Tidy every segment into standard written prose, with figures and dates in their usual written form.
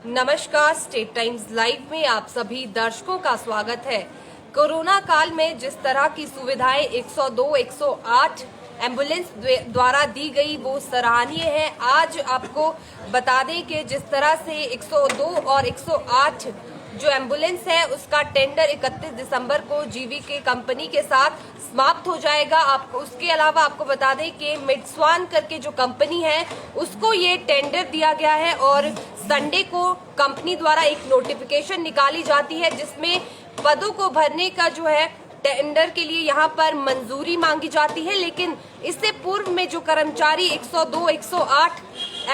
नमस्कार, state times live में आप सभी दर्शकों का स्वागत है। कोरोना काल में जिस तरह की सुविधाएं 102, 108 एम्बुलेंस द्वारा दी गई वो सराहनीय है। आज आपको बता दें कि जिस तरह से 102 और 108 जो एम्बुलेंस है उसका टेंडर 31 दिसंबर को जीवीके कंपनी के साथ समाप्त हो जाएगा। आपको उसके अलावा आपको बता दें कि मिडस्वान करके जो कंपनी है उसको ये टेंडर दिया गया है और संडे को कंपनी द्वारा एक नोटिफिकेशन निकाली जाती है जिसमें पदों को भरने का जो है टेंडर के लिए यहाँ पर मंजूरी मांगी जाती है। लेकिन इससे पूर्व में जो कर्मचारी 102, 108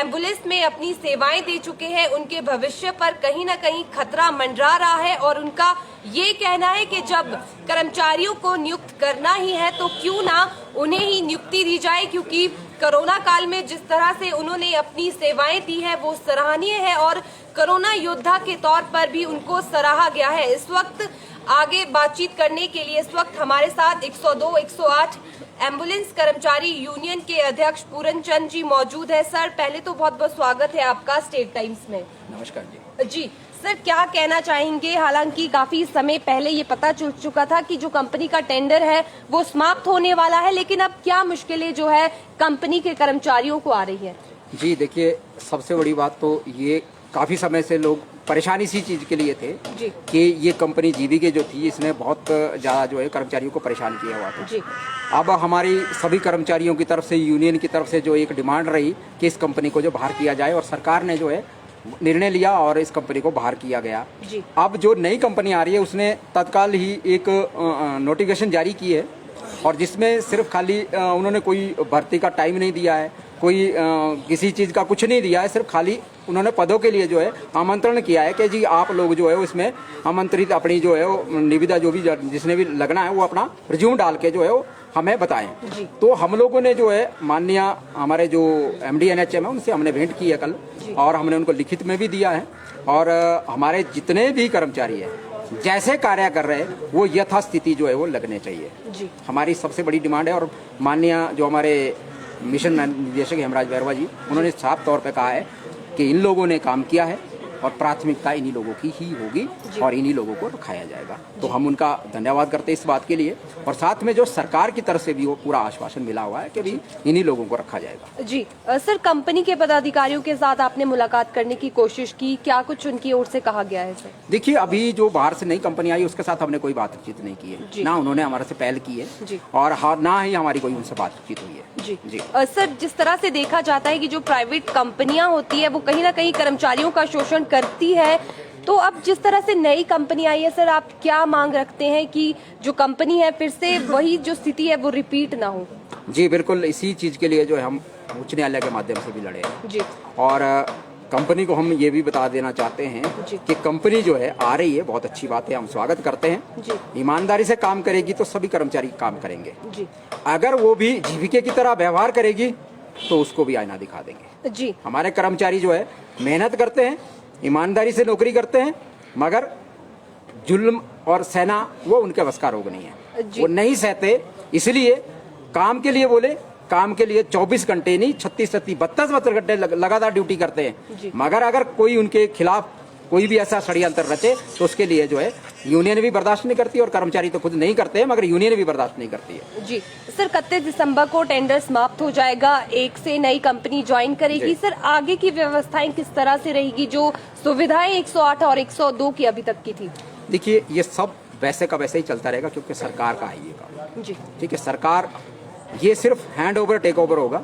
एम्बुलेंस में अपनी सेवाएं दे चुके हैं उनके भविष्य पर कहीं ना कहीं खतरा मंडरा रहा है और उनका ये कहना है कि जब कर्मचारियों को नियुक्त करना ही है तो क्यों ना उन्हें ही नियुक्ति दी जाए, क्योंकि कोरोना काल में जिस तरह से उन्होंने अपनी सेवाएं दी है वो सराहनीय है और कोरोना योद्धा के तौर पर भी उनको सराहा गया है। इस वक्त आगे बातचीत करने के लिए इस वक्त हमारे साथ 102, 108 एम्बुलेंस कर्मचारी यूनियन के अध्यक्ष पूरन चंद जी मौजूद है। सर, पहले तो बहुत बहुत स्वागत है आपका स्टेट टाइम्स में। नमस्कार जी सर, क्या कहना चाहेंगे? हालांकि काफी समय पहले ये पता चल चुका था कि जो कंपनी का टेंडर है वो समाप्त होने वाला है, लेकिन अब क्या मुश्किलें जो है कंपनी के कर्मचारियों को आ रही है? जी देखिए, सबसे बड़ी बात तो ये काफ़ी समय से लोग परेशानी सी चीज़ के लिए थे कि ये कंपनी जीवीके जो थी इसने बहुत ज़्यादा जो है कर्मचारियों को परेशान किया हुआ था। जी। अब हमारी सभी कर्मचारियों की तरफ से, यूनियन की तरफ से जो एक डिमांड रही कि इस कंपनी को जो बाहर किया जाए और सरकार ने जो है निर्णय लिया और इस कंपनी को बाहर किया गया। जी। अब जो नई कंपनी आ रही है उसने तत्काल ही एक नोटिफिकेशन जारी की है और जिसमें सिर्फ खाली उन्होंने कोई भर्ती का टाइम नहीं दिया है, कोई किसी चीज़ का कुछ नहीं दिया है, सिर्फ खाली उन्होंने पदों के लिए जो है आमंत्रण किया है कि जी आप लोग जो है उसमें आमंत्रित अपनी जो है वो निविदा जो भी जिसने भी लगना है वो अपना रिज्यूम डाल के जो है वो हमें बताएं। तो हम लोगों ने जो है माननीय हमारे जो MD NHM है उनसे हमने भेंट की है कल और हमने उनको लिखित में भी दिया है और हमारे जितने भी कर्मचारी हैं जैसे कार्य कर रहे हैं वो यथास्थिति जो है वो लगने चाहिए। जी। हमारी सबसे बड़ी डिमांड है और माननीय जो हमारे मिशन निदेशक हेमराज बैरवा जी उन्होंने साफ तौर पे कहा है कि इन लोगों ने काम किया है और प्राथमिकता इन्हीं लोगों की ही होगी और इन्हीं लोगों को रखाया जाएगा। तो हम उनका धन्यवाद करते हैं इस बात के लिए और साथ में जो सरकार की तरफ से भी वो पूरा आश्वासन मिला हुआ है कि भी इन्हीं लोगों को रखा जाएगा। जी सर, कंपनी के पदाधिकारियों के साथ आपने मुलाकात करने की कोशिश की, क्या कुछ उनकी ओर से कहा गया है? सर देखिए, अभी जो बाहर से नई कंपनी आई उसके साथ हमने कोई बातचीत नहीं की है, ना उन्होंने हमारे से पहल की है और ना ही हमारी कोई उनसे बातचीत हुई है। जी। सर, जिस तरह से देखा जाता है कि जो प्राइवेट कंपनियां होती है वो कहीं ना कहीं कर्मचारियों का शोषण करती है, तो अब जिस तरह से नई कंपनी आई है सर, आप क्या मांग रखते हैं कि जो कंपनी है फिर से वही जो स्थिति है वो रिपीट ना हो? जी बिल्कुल, इसी चीज़ के लिए जो है हम उच्च न्यायालय के माध्यम से भी लड़े हैं जी। और कंपनी को हम ये भी बता देना चाहते हैं कि कंपनी जो है आ रही है, बहुत अच्छी बात है, हम स्वागत करते हैं जी। ईमानदारी से काम करेगी तो सभी कर्मचारी काम करेंगे जी। अगर वो भी जीवीके की तरह व्यवहार करेगी तो उसको भी आईना दिखा देंगे। जी। हमारे कर्मचारी जो है मेहनत करते हैं, ईमानदारी से नौकरी करते हैं, मगर जुल्म और सहना वो उनके बस का रोग नहीं है, वो नहीं सहते। इसलिए काम के लिए बोले, काम के लिए 24 घंटे नहीं 36, 32 घंटे लगातार ड्यूटी करते हैं, मगर अगर कोई उनके खिलाफ कोई भी ऐसा षड्यंत्र रचे तो उसके लिए जो है यूनियन भी बर्दाश्त नहीं करती और कर्मचारी तो खुद नहीं करते हैं मगर यूनियन भी बर्दाश्त नहीं करती है। जी सर, 31 दिसंबर को टेंडर समाप्त हो जाएगा, एक से नई कंपनी ज्वाइन करेगी। सर, आगे की व्यवस्थाएं किस तरह से रहेगी? जो सुविधाएं 108 और 102 की अभी तक की थी। देखिए, ये सब वैसे का वैसे ही चलता रहेगा क्योंकि सरकार का है ये काम। जी। ठीक है, सरकार ये सिर्फ हैंड ओवर टेक ओवर होगा।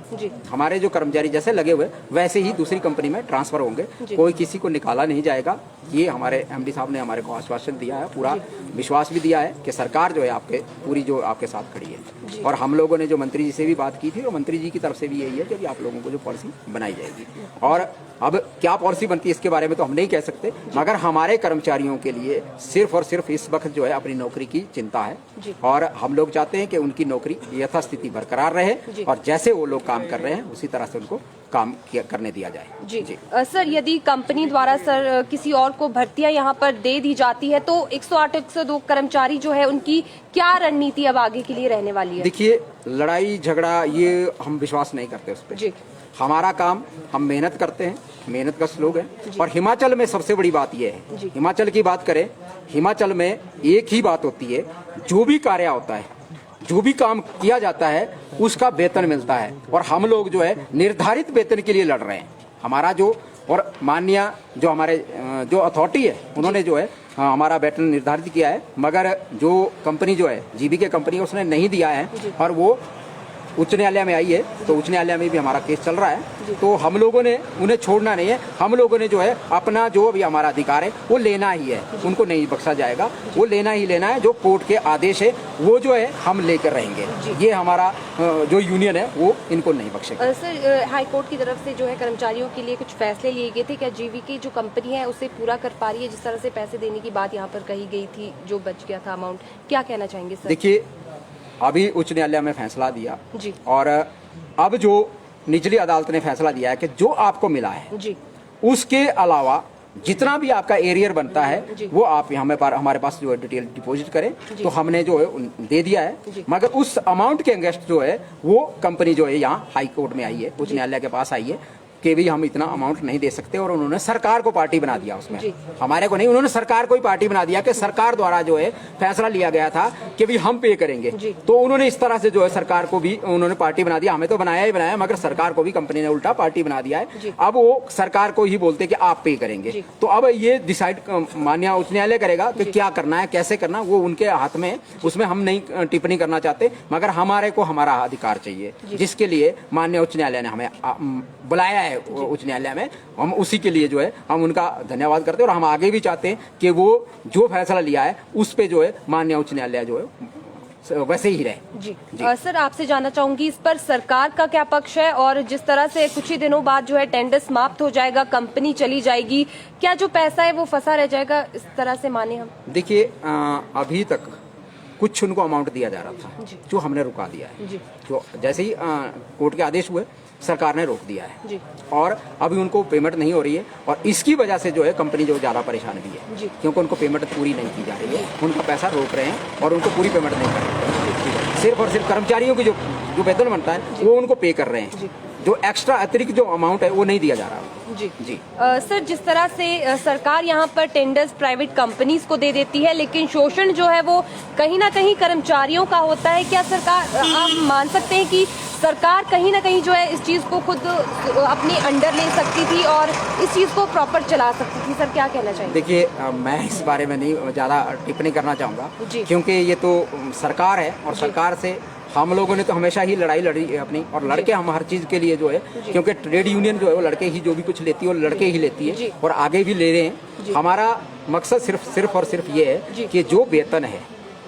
हमारे जो कर्मचारी जैसे लगे हुए वैसे ही दूसरी कंपनी में ट्रांसफर होंगे, कोई किसी को निकाला नहीं जाएगा। ये हमारे MD साहब ने हमारे को आश्वासन दिया है, पूरा विश्वास भी दिया है कि सरकार जो है आपके पूरी जो आपके साथ खड़ी है। और हम लोगों ने जो मंत्री जी से भी बात की थी और मंत्री जी की तरफ से भी यही है कि आप लोगों को जो पॉलिसी बनाई जाएगी और अब क्या पॉलिसी बनती है इसके बारे में तो हम नहीं कह सकते, मगर हमारे कर्मचारियों के लिए सिर्फ और सिर्फ इस वक्त जो है अपनी नौकरी की चिंता है और हम लोग चाहते हैं कि उनकी नौकरी यथास्थिति बरकरार रहे और जैसे वो लोग काम कर रहे हैं उसी तरह से उनको काम करने दिया जाए। जी। सर, यदि कंपनी द्वारा सर किसी और को भर्तियां यहाँ पर दे दी जाती है तो 108, 102 कर्मचारी जो है उनकी क्या रणनीति अब आगे के लिए रहने वाली है? देखिए, लड़ाई झगड़ा ये हम विश्वास नहीं करते उस पर, हमारा काम, हम मेहनत करते हैं, मेहनत का लोग हैं। और हिमाचल में सबसे बड़ी बात यह है, हिमाचल की बात करें, हिमाचल में एक ही बात होती है, जो भी कार्य होता है, जो भी काम किया जाता है उसका वेतन मिलता है। और हम लोग जो है निर्धारित वेतन के लिए लड़ रहे हैं। हमारा जो और माननीय जो हमारे जो अथॉरिटी है उन्होंने जो है हमारा वेतन निर्धारित किया है, मगर जो कंपनी जो है जीबीके कंपनी उसने नहीं दिया है और वो उच्च न्यायालय में आई है। तो उच्च न्यायालय में भी हमारा केस चल रहा है। तो हम लोगों ने उन्हें छोड़ना नहीं है, हम लोगों ने जो है अपना जो भी हमारा अधिकार है वो लेना ही है, उनको नहीं बख्शा जाएगा, वो लेना ही लेना है। जो कोर्ट के आदेश है वो जो है हम लेकर रहेंगे। ये हमारा जो यूनियन है वो इनको नहीं बख्शेगा। सर, हाई कोर्ट की तरफ से जो है कर्मचारियों के लिए कुछ फैसले लिए गए थे, क्या जीवीके जो कंपनी है उसे पूरा कर पा रही है? जिस तरह से पैसे देने की बात यहाँ पर कही गई थी, जो बच गया था अमाउंट, क्या कहना चाहेंगे सर? देखिए, अभी उच्च न्यायालय में फैसला दिया जी, और अब जो निचली अदालत ने फैसला दिया है कि जो आपको मिला है जी, उसके अलावा जितना भी आपका एरियर बनता है वो आप हमारे पास जो है डिटेल डिपॉजिट करें। तो हमने जो है दे दिया है, मगर उस अमाउंट के अगेंस्ट जो है वो कंपनी जो है यहाँ हाई कोर्ट में आई है, उच्च न्यायालय के पास आई है कि भी हम इतना अमाउंट नहीं दे सकते। और उन्होंने सरकार को पार्टी बना दिया उसमें, हमारे को नहीं, उन्होंने सरकार को ही पार्टी बना दिया कि सरकार द्वारा जो है फैसला लिया गया था कि भी हम पे करेंगे। तो उन्होंने इस तरह से जो है सरकार को भी उन्होंने पार्टी बना दिया। हमें तो बनाया ही बनाया, मगर सरकार को भी कंपनी ने उल्टा पार्टी बना दिया है। अब वो सरकार को ही बोलते कि आप पे करेंगे। तो अब ये डिसाइड माननीय उच्च न्यायालय करेगा कि क्या करना है, कैसे करना, वो उनके हाथ में, उसमें हम नहीं टिप्पणी करना चाहते। मगर हमारे को हमारा अधिकार चाहिए, जिसके लिए माननीय उच्च न्यायालय ने हमें बुलाया है उच्च न्यायालय में। हम उसी के लिए जो है हम उनका धन्यवाद करते हैं और हम आगे भी चाहते हैं कि वो जो फैसला लिया है उस पे जो है माननीय उच्च न्यायालय जो है वैसे ही रहे। जी, सर, आपसे जानना चाहूंगी इस पर सरकार का क्या पक्ष है? और जिस तरह से कुछ ही दिनों बाद जो है टेंडर समाप्त हो जाएगा, कंपनी चली जाएगी, क्या जो पैसा है वो फंसा रह जाएगा? इस तरह से माने हम? देखिए, अभी तक कुछ उनको अमाउंट दिया जा रहा था जो हमने रुका दिया है। जो जैसे ही कोर्ट के आदेश हुए सरकार ने रोक दिया है जी, और अभी उनको पेमेंट नहीं हो रही है। और इसकी वजह से जो है कंपनी जो ज़्यादा परेशान भी है, क्योंकि उनको पेमेंट पूरी नहीं की जा रही है। उनका पैसा रोक रहे हैं और उनको पूरी पेमेंट नहीं कर रहे हैं। सिर्फ और सिर्फ कर्मचारियों की जो वेतन बनता है वो उनको पे कर रहे हैं, जो एक्स्ट्रा अतिरिक्त जो अमाउंट है वो नहीं दिया जा रहा। जी, सर, जिस तरह से सरकार यहाँ पर टेंडर्स प्राइवेट कंपनीज को दे देती है, लेकिन शोषण जो है वो कहीं ना कहीं कर्मचारियों का होता है। क्या सरकार, आप मान सकते हैं कि सरकार कहीं ना कहीं जो है इस चीज को खुद अपने अंडर ले सकती थी और इस चीज को प्रॉपर चला सकती थी? सर, क्या कहना चाहिए? देखिए, मैं इस बारे में नहीं ज्यादा टिप्पणी करना चाहूँगा, क्योंकि ये तो सरकार है और सरकार से हम लोगों ने तो हमेशा ही लड़ाई लड़ी है अपनी, और लड़के हम हर चीज के लिए जो है, क्योंकि ट्रेड यूनियन जो है वो लड़के ही जो भी कुछ लेती है वो लड़के ही लेती है और आगे भी ले रहे हैं। हमारा मकसद सिर्फ और सिर्फ ये है कि जो वेतन है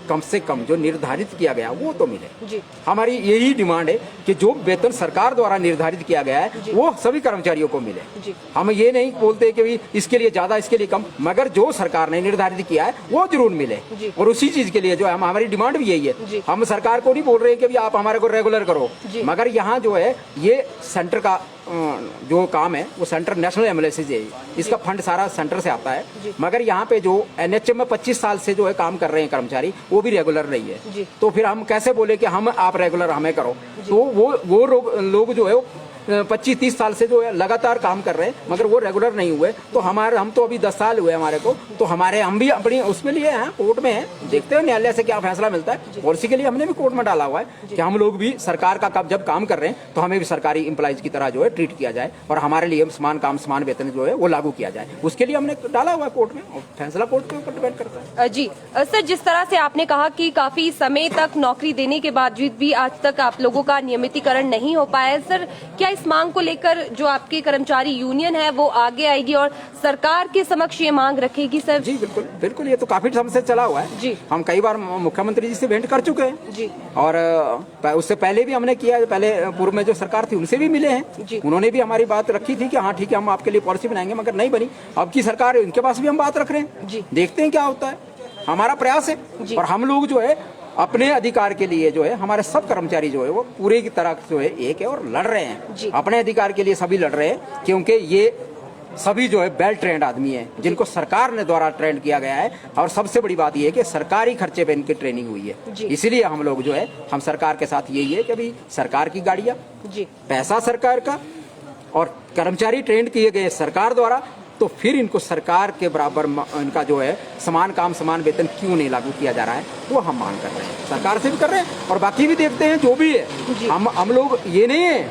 कम से कम जो निर्धारित किया गया वो तो मिले। हमारी यही डिमांड है कि जो वेतन सरकार द्वारा निर्धारित किया गया है वो सभी कर्मचारियों को मिले। हम ये नहीं बोलते कि भी इसके लिए ज्यादा इसके लिए कम, मगर जो सरकार ने निर्धारित किया है वो जरूर मिले। और उसी चीज के लिए जो है हमारी डिमांड भी यही है। हम सरकार को नहीं बोल रहे कि भी आप हमारे को रेगुलर करो, मगर यहाँ जो है ये सेंटर का जो काम है वो सेंटर नेशनल एमएलएसी है, इसका फंड सारा सेंटर से आता है। मगर यहाँ पे जो एनएचएम में 25 साल से जो है काम कर रहे हैं कर्मचारी, वो भी रेगुलर नहीं है। तो फिर हम कैसे बोले कि हम आप रेगुलर हमें करो? तो वो लोग जो है 25-30 साल से जो है लगातार काम कर रहे हैं, मगर वो रेगुलर नहीं हुए। तो हम तो अभी 10 साल हुए हमारे को, तो हम भी अपनी उसमें लिए हैं, कोर्ट में हैं, देखते हैं न्यायालय से क्या फैसला मिलता है। पॉलिसी के लिए हमने भी कोर्ट में डाला हुआ है कि हम लोग भी सरकार का जब काम कर रहे हैं तो हमें भी सरकारी एम्प्लॉइज की तरह जो है ट्रीट किया जाए और हमारे लिए समान काम समान वेतन जो है वो लागू किया जाए। उसके लिए हमने डाला हुआ है कोर्ट में, और फैसला कोर्ट के ऊपर डिपेंड करता है। जी सर, जिस तरह से आपने कहा कि काफी समय तक नौकरी देने के बावजूद भी आज तक आप लोगों का नियमितीकरण नहीं हो पाया है, सर, क्या इस मांग को लेकर जो आपकी कर्मचारी यूनियन है वो आगे आएगी और सरकार के समक्ष ये मांग रखेगी? सर जी बिल्कुल बिल्कुल, ये तो काफी समय से चला हुआ है। हम कई बार मुख्यमंत्री जी से भेंट कर चुके हैं और उससे पहले भी हमने किया, पहले पूर्व में जो सरकार थी उनसे भी मिले हैं। उन्होंने भी हमारी बात रखी थी कि हाँ ठीक है हम आपके लिए पॉलिसी बनाएंगे, मगर नहीं बनी। अब की सरकार है उनके पास भी हम बात रख रहे हैं, देखते हैं क्या होता है। हमारा प्रयास है और हम लोग जो है अपने अधिकार के लिए जो है हमारे सब कर्मचारी जो है वो पूरे की तरह जो है एक है और लड़ रहे हैं अपने अधिकार के लिए। सभी लड़ रहे हैं क्योंकि ये सभी जो है वेल ट्रेंड आदमी है जिनको सरकार ने द्वारा ट्रेंड किया गया है। और सबसे बड़ी बात यह है कि सरकारी खर्चे पे इनकी ट्रेनिंग हुई है। इसीलिए हम लोग जो है हम सरकार के साथ यही है कि अभी सरकार की गाड़ियाँ, पैसा सरकार का, और कर्मचारी ट्रेंड किए गए सरकार द्वारा, तो फिर इनको सरकार के बराबर इनका जो है समान काम समान वेतन क्यों नहीं लागू किया जा रहा है, वो हम मांग कर रहे हैं। सरकार से भी कर रहे हैं और बाकी भी देखते हैं जो भी है। हम लोग ये नहीं है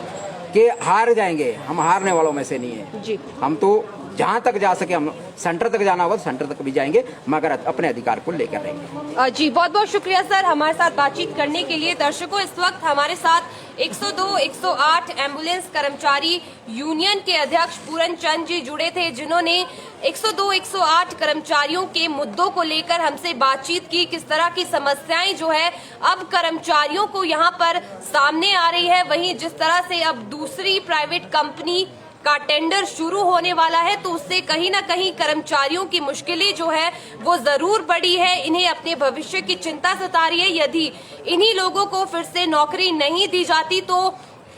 कि हार जाएंगे, हम हारने वालों में से नहीं है जी। हम तो जहां तक जा सके, हम सेंटर तक जाना होगा सेंटर तक भी जाएंगे, मगर अपने अधिकार को लेकर रहेंगे। जी, बहुत बहुत शुक्रिया सर हमारे साथ बातचीत करने के लिए। दर्शकों, इस वक्त हमारे साथ 102, 108 एम्बुलेंस कर्मचारी यूनियन के अध्यक्ष पूरन चंद जी जुड़े थे, जिन्होंने 102, 108 कर्मचारियों के मुद्दों को लेकर हमसे बातचीत की। किस तरह की समस्याएं जो है अब कर्मचारियों को यहाँ पर सामने आ रही है, वहीं जिस तरह से अब दूसरी प्राइवेट कंपनी का टेंडर शुरू होने वाला है, तो उससे कहीं ना कहीं कर्मचारियों की मुश्किलें जो है वो जरूर बढ़ी है। इन्हें अपने भविष्य की चिंता सता रही है। यदि इन्हीं लोगों को फिर से नौकरी नहीं दी जाती तो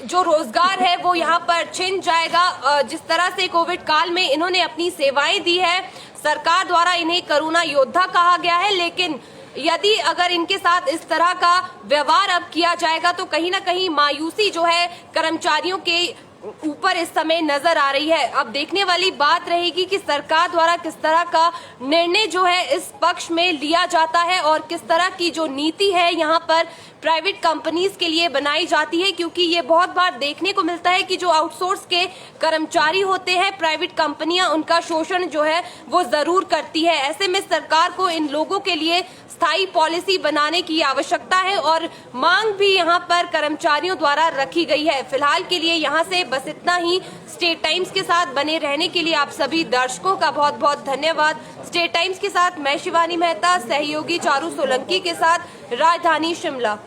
जो रोजगार है वो यहाँ पर छिन जाएगा। जिस तरह से कोविड काल में इन्होंने अपनी सेवाएं दी है, सरकार द्वारा इन्हें कोरोना योद्धा कहा गया है, लेकिन यदि अगर इनके साथ इस तरह का व्यवहार अब किया जाएगा तो कहीं ना कहीं मायूसी जो है कर्मचारियों के ऊपर इस समय नजर आ रही है। अब देखने वाली बात रहेगी कि सरकार द्वारा किस तरह का निर्णय जो है इस पक्ष में लिया जाता है और किस तरह की जो नीति है यहाँ पर प्राइवेट कंपनीज के लिए बनाई जाती है, क्योंकि ये बहुत बार देखने को मिलता है कि जो आउटसोर्स के कर्मचारी होते हैं, प्राइवेट कंपनियां उनका शोषण जो है वो जरूर करती है। ऐसे में सरकार को इन लोगों के लिए स्थायी पॉलिसी बनाने की आवश्यकता है और मांग भी यहाँ पर कर्मचारियों द्वारा रखी गई है। फिलहाल के लिए यहाँ से बस इतना ही। स्टेट टाइम्स के साथ बने रहने के लिए आप सभी दर्शकों का बहुत बहुत धन्यवाद। स्टेट टाइम्स के साथ मैं शिवानी मेहता, सहयोगी चारू सोलंकी के साथ, राजधानी शिमला।